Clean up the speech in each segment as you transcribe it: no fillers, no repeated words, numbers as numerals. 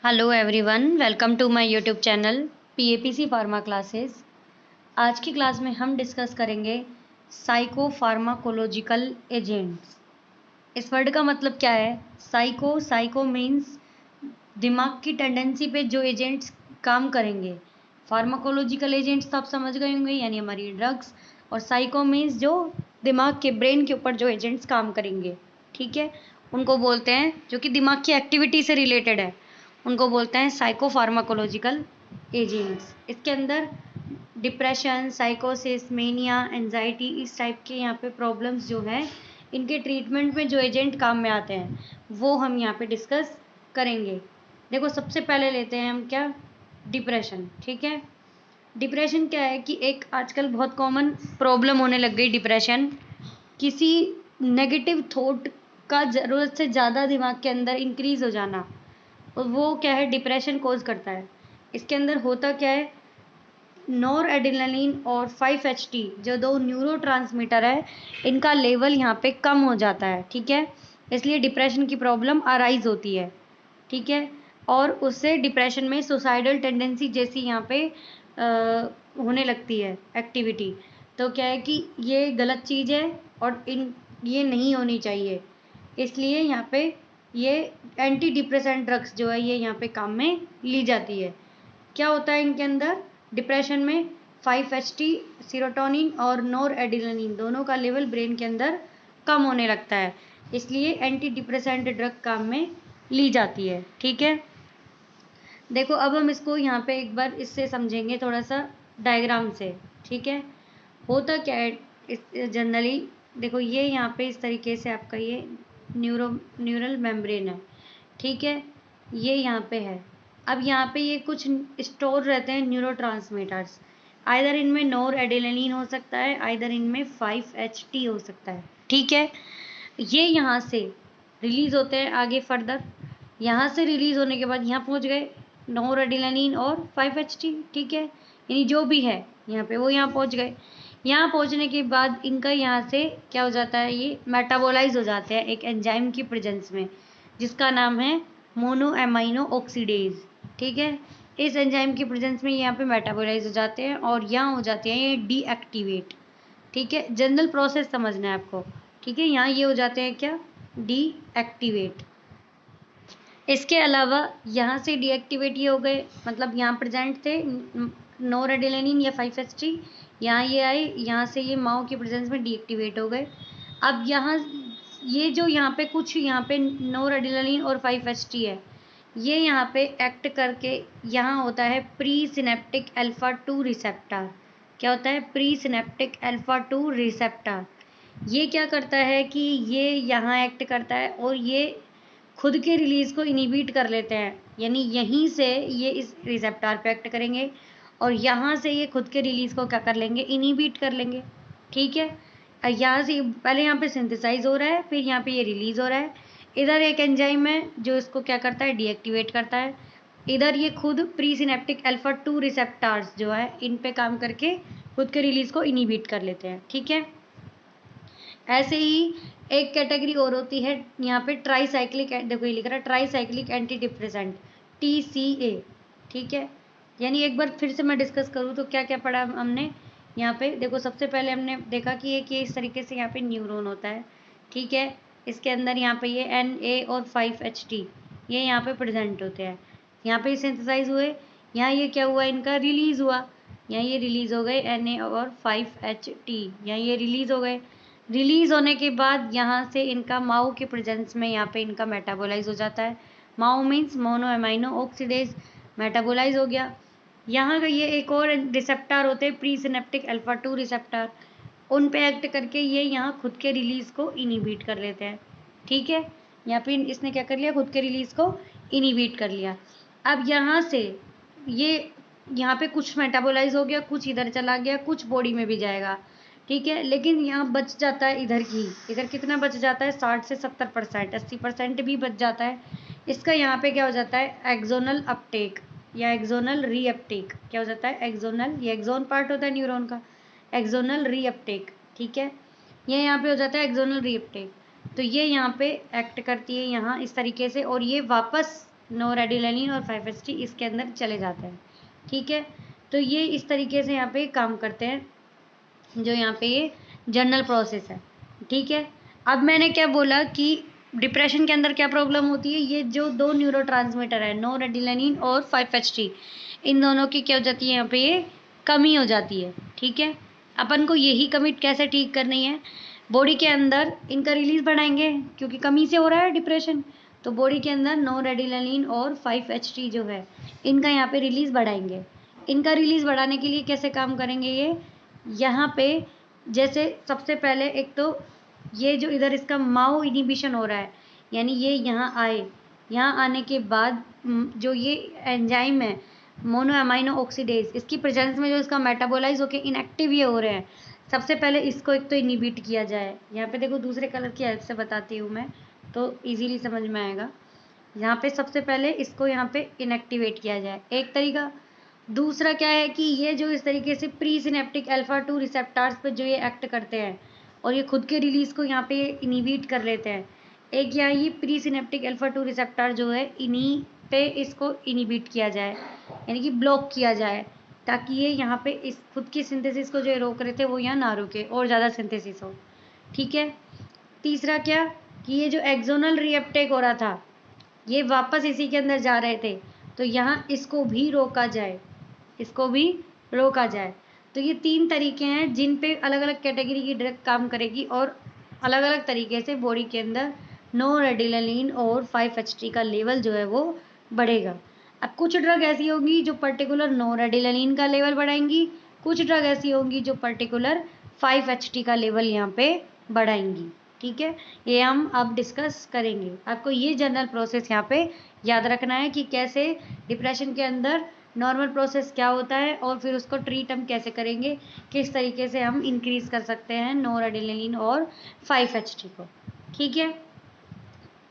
Hello everyone, welcome to my YouTube channel PAPC pharma classes. आज की class में हम डिस्कस करेंगे साइकोफार्माकोलॉजिकल एजेंट्स। इस वर्ड का मतलब क्या है? साइको मीन्स दिमाग की टेंडेंसी पे जो एजेंट्स काम करेंगे। फार्माकोलॉजिकल एजेंट्स तो आप समझ गए होंगे, यानी हमारी ड्रग्स। और साइको मीन्स जो दिमाग के ब्रेन के ऊपर जो एजेंट्स काम करेंगे, ठीक है, उनको बोलते हैं, जो कि दिमाग की एक्टिविटी से रिलेटेड है, उनको बोलते हैं साइकोफार्माकोलॉजिकल एजेंट्स। इसके अंदर डिप्रेशन, साइकोसिस, मेनिया, एंजाइटी, इस टाइप के यहाँ पे प्रॉब्लम्स जो हैं, इनके ट्रीटमेंट में जो एजेंट काम में आते हैं वो हम यहाँ पे डिस्कस करेंगे। देखो, सबसे पहले लेते हैं हम क्या, डिप्रेशन। ठीक है, डिप्रेशन क्या है कि एक आजकल बहुत कॉमन प्रॉब्लम होने लग गई डिप्रेशन। किसी नेगेटिव थॉट का ज़रूरत से ज़्यादा दिमाग के अंदर इंक्रीज हो जाना, और वो क्या है, डिप्रेशन कोज करता है। इसके अंदर होता क्या है, नॉर एड्रेनलिन और 5-HT जो दो न्यूरोट्रांसमीटर है, इनका लेवल यहाँ पे कम हो जाता है। ठीक है, इसलिए डिप्रेशन की प्रॉब्लम अराइज होती है। ठीक है, और उससे डिप्रेशन में सुसाइडल टेंडेंसी जैसी यहाँ पे होने लगती है एक्टिविटी। तो क्या है कि ये गलत चीज़ है और ये नहीं होनी चाहिए। इसलिए यहाँ पे ये एंटी डिप्रेसेंट ड्रग्स जो है ये यहाँ पे काम में ली जाती है। क्या होता है इनके अंदर डिप्रेशन में, 5-HT, सीरोटोनिन और नॉर एड्रेनलिन दोनों का लेवल ब्रेन के अंदर कम होने लगता है, इसलिए एंटी डिप्रेसेंट ड्रग काम में ली जाती है। ठीक है, देखो अब हम इसको यहाँ पे एक बार इससे समझेंगे थोड़ा सा डायग्राम से। ठीक है, होता क्या है इस जनरली, देखो ये यहाँ पे इस तरीके से आपका ये न्यूरल मेम्ब्रेन है। ठीक है, ये यहाँ पे है। अब यहाँ पे ये कुछ स्टोर रहते हैं न्यूरोट्रांसमीटर्स, आइदर इनमें नॉर एड्रेनलिन हो सकता है, आइदर इनमें 5-HT हो सकता है। ठीक है, ये यहाँ से रिलीज होते हैं आगे फर्दर, यहाँ से रिलीज होने के बाद यहाँ पहुँच गए नॉर एड्रेनलिन और 5-HT। ठीक है, यानी जो भी है यहाँ पे वो यहाँ पहुँच गए। यहाँ पहुँचने के बाद इनका यहाँ से क्या हो जाता है, ये मेटाबोलाइज हो जाते हैं एक एंजाइम की प्रेजेंस में, जिसका नाम है मोनो एमाइनो ऑक्सीडेज। ठीक है, इस एंजाइम की प्रेजेंस में यहाँ पे मेटाबोलाइज हो जाते हैं और यहाँ हो जाते हैं ये डीएक्टिवेट। ठीक है, जनरल प्रोसेस समझना है आपको। ठीक है, यहाँ ये हो जाते हैं क्या, डीएक्टिवेट। इसके अलावा यहाँ से डीएक्टिवेट ये हो गए, मतलब यहाँ प्रेजेंट थे नॉर एड्रेनलिन या 5-HT, यहाँ ये आए, यहाँ से ये माओ की प्रेजेंस में डीएक्टिवेट हो गए। अब यहाँ ये जो यहाँ पे कुछ यहाँ पे नॉर एड्रेनलिन और 5-HT है, ये यहाँ पे एक्ट करके यहाँ होता है प्री सिनेप्टिक अल्फा 2 रिसेप्टर। क्या होता है, प्री सिनेप्टिक अल्फा 2 रिसेप्टर। ये क्या करता है कि ये यहाँ एक्ट करता है और ये खुद के रिलीज को इनिबिट कर लेते हैं, यानी यहीं से ये इस रिसेप्टर पे एक्ट करेंगे और यहाँ से ये खुद के रिलीज को क्या कर लेंगे, इनिबिट कर लेंगे। ठीक है, यहाँ से पहले यहाँ पे सिंथेसाइज हो रहा है, फिर यहाँ पे ये रिलीज हो रहा है। इधर एक एंजाइम है जो इसको क्या करता है, डीएक्टिवेट करता है। इधर ये खुद प्री सिनेप्टिक अल्फा 2 रिसेप्टर्स जो है इन पे काम करके खुद के रिलीज को इनिबिट कर लेते हैं। ठीक है, ऐसे ही एक कैटेगरी और होती है यहाँ पे ट्राईसाइक्लिक, देखो ये लिख रहा है ट्राईसाइक्लिक एंटी डिप्रेसेंट, TCA। ठीक है, यानी एक बार फिर से मैं डिस्कस करूँ तो क्या क्या पढ़ा हमने यहाँ पे। देखो सबसे पहले हमने देखा कि इस तरीके से यहाँ पे न्यूरॉन होता है। ठीक है, इसके अंदर यहाँ पे ये Na और 5-HT ये यहाँ पे प्रेजेंट होते हैं, यहाँ पे सिंथेसाइज हुए, यहाँ ये क्या हुआ, इनका रिलीज हुआ, यहाँ ये रिलीज हो गए Na और 5-HT, यहाँ ये रिलीज हो गए। रिलीज होने के बाद यहाँ से इनका माओ के प्रेजेंस में यहाँ पे इनका मेटाबोलाइज हो जाता है। MAO means mono amino oxidase, metabolise हो गया। यहाँ का ये एक और रिसेप्टर होते हैं प्री सिनेप्टिक अल्फा 2 रिसेप्टर, उन पे एक्ट करके ये यहाँ खुद के रिलीज को इनिबिट कर लेते हैं। ठीक है, यहाँ पे इसने क्या कर लिया, खुद के रिलीज को इनिबिट कर लिया। अब यहाँ से ये यहाँ पे कुछ मेटाबोलाइज हो गया, कुछ इधर चला गया, कुछ बॉडी में भी जाएगा। ठीक है, लेकिन यहाँ बच जाता है इधर कितना बच जाता है, 60 से 70%, 80% भी बच जाता है। इसका यहाँ पे क्या हो जाता है, एक्सोनल अपटेक या एक्सोनल रीअपटेक। क्या हो जाता है, एक्सोनल, ये एक्सोन पार्ट होता है न्यूरॉन का, एक्सोनल रीअपटेक। ठीक है, ये यहाँ पे हो जाता है एक्सोनल रीअपटेक। तो ये यहाँ पे एक्ट करती है यहाँ इस तरीके से, और ये वापस नोरेडिलेनिन और 5-HT इसके अंदर चले जाते हैं। ठीक है, तो ये इस तरीके से यहाँ पे काम करते हैं, जो यहाँ पे ये जनरल प्रोसेस है। ठीक है, अब मैंने क्या बोला कि डिप्रेशन के अंदर क्या प्रॉब्लम होती है, ये जो दो न्यूरोट्रांसमीटर है नोरेडिलेनिन और 5-HT, इन दोनों की क्या हो जाती है, यहाँ पे ये कमी हो जाती है। ठीक है, अपन को यही कमी कैसे ठीक करनी है, बॉडी के अंदर इनका रिलीज बढ़ाएंगे, क्योंकि कमी से हो रहा है डिप्रेशन, तो बॉडी के अंदर नोरेडिलेनिन और 5-HT जो है इनका यहाँ पे रिलीज बढ़ाएंगे। इनका रिलीज बढ़ाने के लिए कैसे काम करेंगे, ये यहाँ पे जैसे सबसे पहले एक तो ये जो इधर इसका माओ इनिबिशन हो रहा है, यानी ये यहाँ आए, यहाँ आने के बाद जो ये एंजाइम है मोनो अमाइनो ऑक्सीडेज, इसकी प्रेजेंस में जो इसका मेटाबोलाइज होके इनएक्टिव ये हो रहे हैं, सबसे पहले इसको एक तो इनिबिट किया जाए। यहाँ पे देखो दूसरे कलर की हेल्प से बताती हूँ मैं, तो इजीली समझ में आएगा। यहाँ पे सबसे पहले इसको यहाँ पे इनएक्टिवेट किया जाए, एक तरीका। दूसरा क्या है कि ये जो इस तरीके से प्री सिनेप्टिक अल्फा 2 रिसेप्टार्स पे जो ये एक्ट करते हैं और ये खुद के रिलीज को यहाँ पे इनिबिट कर लेते हैं। एक यहाँ ये प्री सिनेप्टिक अल्फा 2 रिसेप्टार जो है इन्हीं पे इसको इनिबिट किया जाए, यानी कि ब्लॉक किया जाए, ताकि ये यहाँ पे इस खुद की सिंथेसिस को जो रोक रहे थे वो यहाँ ना रुके और ज़्यादा सिंथेसिस हो। ठीक है, तीसरा क्या कि ये जो एक्सोनल रीअपटेक हो रहा था ये वापस इसी के अंदर जा रहे थे, तो यहाँ इसको भी रोका जाए, इसको भी रोका जाए। तो ये 3 तरीके हैं जिन पे अलग अलग कैटेगरी की ड्रग काम करेगी और अलग अलग तरीके से बॉडी के अंदर नोरेडिलेनिन और 5-HT का लेवल जो है वो बढ़ेगा। अब कुछ ड्रग ऐसी होंगी जो पर्टिकुलर नोरेडिलेनिन का लेवल बढ़ाएंगी, कुछ ड्रग ऐसी होंगी जो पर्टिकुलर 5-HT का लेवल यहाँ पे बढ़ाएंगी। ठीक है, ये हम अब डिस्कस करेंगे। आपको ये जनरल प्रोसेस यहाँ पे याद रखना है कि कैसे डिप्रेशन के अंदर नॉर्मल प्रोसेस क्या होता है और फिर उसको ट्रीट हम कैसे करेंगे, किस तरीके से हम इंक्रीज कर सकते हैं नोरेडिलेनिन और 5-HT को। ठीक है,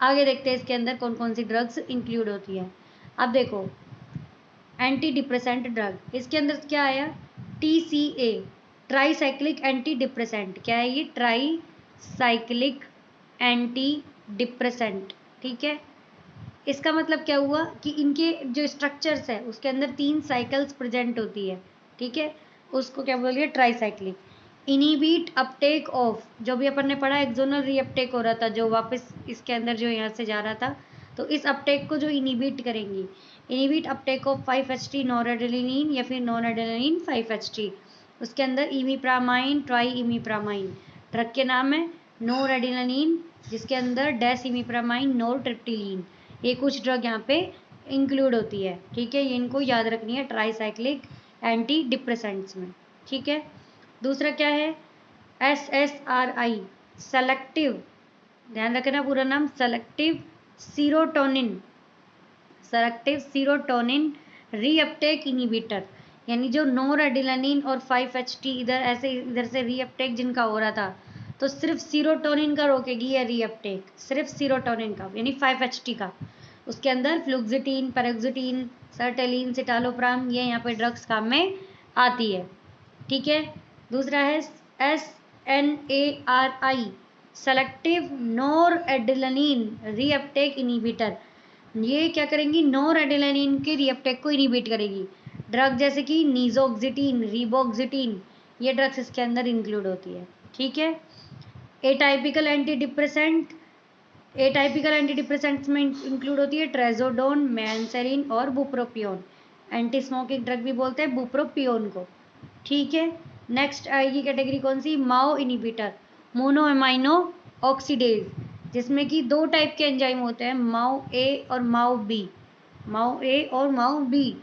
आगे देखते हैं इसके अंदर कौन कौन सी ड्रग्स इंक्लूड होती है। अब देखो एंटी डिप्रेसेंट ड्रग, इसके अंदर क्या आया, TCA ट्राईसाइक्लिक एंटी डिप्रेसेंट। क्या है ये, ट्राईसाइक्लिक एंटी डिप्रेसेंट। ठीक है, इसका मतलब क्या हुआ कि इनके जो स्ट्रक्चर्स है उसके अंदर 3 साइकिल्स प्रेजेंट होती है। ठीक है, उसको क्या बोलिए, ट्राईसाइक्लिक। इनिबिट अपटेक ऑफ, जो भी अपन ने पढ़ा एक्सोनल रीअपटेक हो रहा था जो वापस इसके अंदर जो यहाँ से जा रहा था, तो इस अपटेक को जो इनिबिट करेंगी, इनिबिट अपटेक ऑफ 5-HT नोरेडिलेनिन या फिर नोरेडिलेनिन 5-HT। उसके अंदर इमिप्रामाइन, ट्राई इमिप्रामाइन ड्रग के नाम है, नोरेडिलेनिन जिसके अंदर डेस इमिप्रामाइन, नोरट्रिप्टिलिन, ये कुछ ड्रग यहाँ पे इंक्लूड होती है। ठीक है, ये इनको याद रखनी है ट्राईसाइक्लिक एंटी डिप्रेसेंट्स में। ठीक है, दूसरा क्या है, SSRI सेलेक्टिव, ध्यान रखना पूरा नाम, selective serotonin, selective serotonin reuptake inhibitor, यानी जो नोरेडिलेनिन और 5-HT इधर से रीअपटेक जिनका हो रहा था, तो सिर्फ सीरोटोनिन का रोकेगी या रीअपटेक, सिर्फ सीरोटोनिन का यानी 5-HT का। उसके अंदर फ्लुक्सिटीन, पैरोक्सिटीन, सर्टेलिन, सिटालोप्राम, ये यहाँ पे ड्रग्स काम में आती है। ठीक है, दूसरा है SNARI सेलेक्टिव नोरएडिलेनिन रीअपटेक इनिबिटर, ये क्या करेंगी, नोरएडिलेनिन के रीअपटेक को इनिबिट करेगी। ड्रग जैसे कि नीजोक्सिटीन, रिबोक्सिटीन, ये ड्रग्स इसके अंदर इंक्लूड होती है। ठीक है, एटाइपिकल एंटी डिप्रेसेंट, एटाइपिकल एंटी डिप्रेसेंट्स में इंक्लूड होती है ट्रेजोडोन, मैनसेरिन और बुप्रोपियोन। एंटी स्मोकिंग ड्रग भी बोलते हैं बुप्रोपियोन को। ठीक है, नेक्स्ट आएगी कैटेगरी कौन सी, माओ इनिबिटर, मोनो अमाइनो ऑक्सीडेज, जिसमें कि 2 टाइप के एंजाइम होते हैं, माओ ए और माओ बी, माओ ए और माओ बी।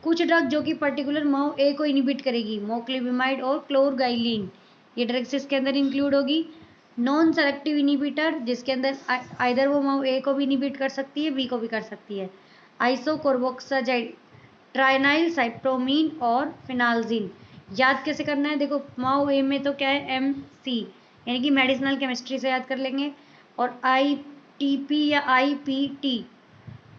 कुछ ड्रग जो कि पर्टिकुलर माओ ए को इनिबिट करेगी, मोक्लिबिमाइड और क्लोरगाइलिन, ये ड्रग्स इसके अंदर इंक्लूड होगी। नॉन सेलेक्टिव इनिबिटर, जिसके अंदर आइदर वो माओ ए को भी इनिबिट कर सकती है, बी को भी कर सकती है, आइसोकोर्बोक्साजाइड, ट्राइनाइल साइप्रोमीन और फिनाल्जिन। याद कैसे करना है, देखो माओ ए में तो क्या है, MC, यानी कि मेडिसिनल केमिस्ट्री से याद कर लेंगे, और ITP या IPT,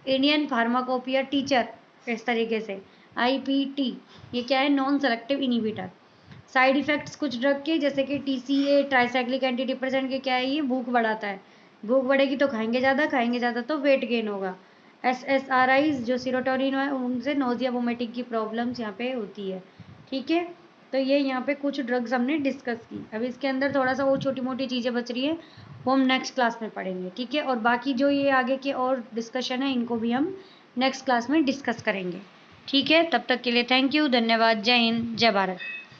इंडियन फार्माकोपिया टीचर, इस तरीके से IPT, ये क्या है, non selective inhibitor. Side effects कुछ ड्रग के जैसे कि TCA ट्राईसाइक्लिक एंटी डिप्रेसेंट के क्या है, ये भूख बढ़ाता है, भूख बढ़ेगी तो खाएंगे ज़्यादा तो वेट गेन होगा। SSRIs जो सीरोटोनिन है उनसे नोजिया वोमिटिंग की प्रॉब्लम्स यहाँ पे होती है। ठीक है, तो ये यहाँ पे कुछ ड्रग्स हमने डिस्कस की। अब इसके अंदर थोड़ा सा वो छोटी मोटी चीज़ें बच रही है, वो हम नेक्स्ट क्लास में पढ़ेंगे। ठीक है, और बाकी जो ये आगे के और डिस्कशन है इनको भी हम नेक्स्ट क्लास में डिस्कस करेंगे। ठीक है, तब तक के लिए थैंक यू, धन्यवाद, जय हिंद, जय भारत।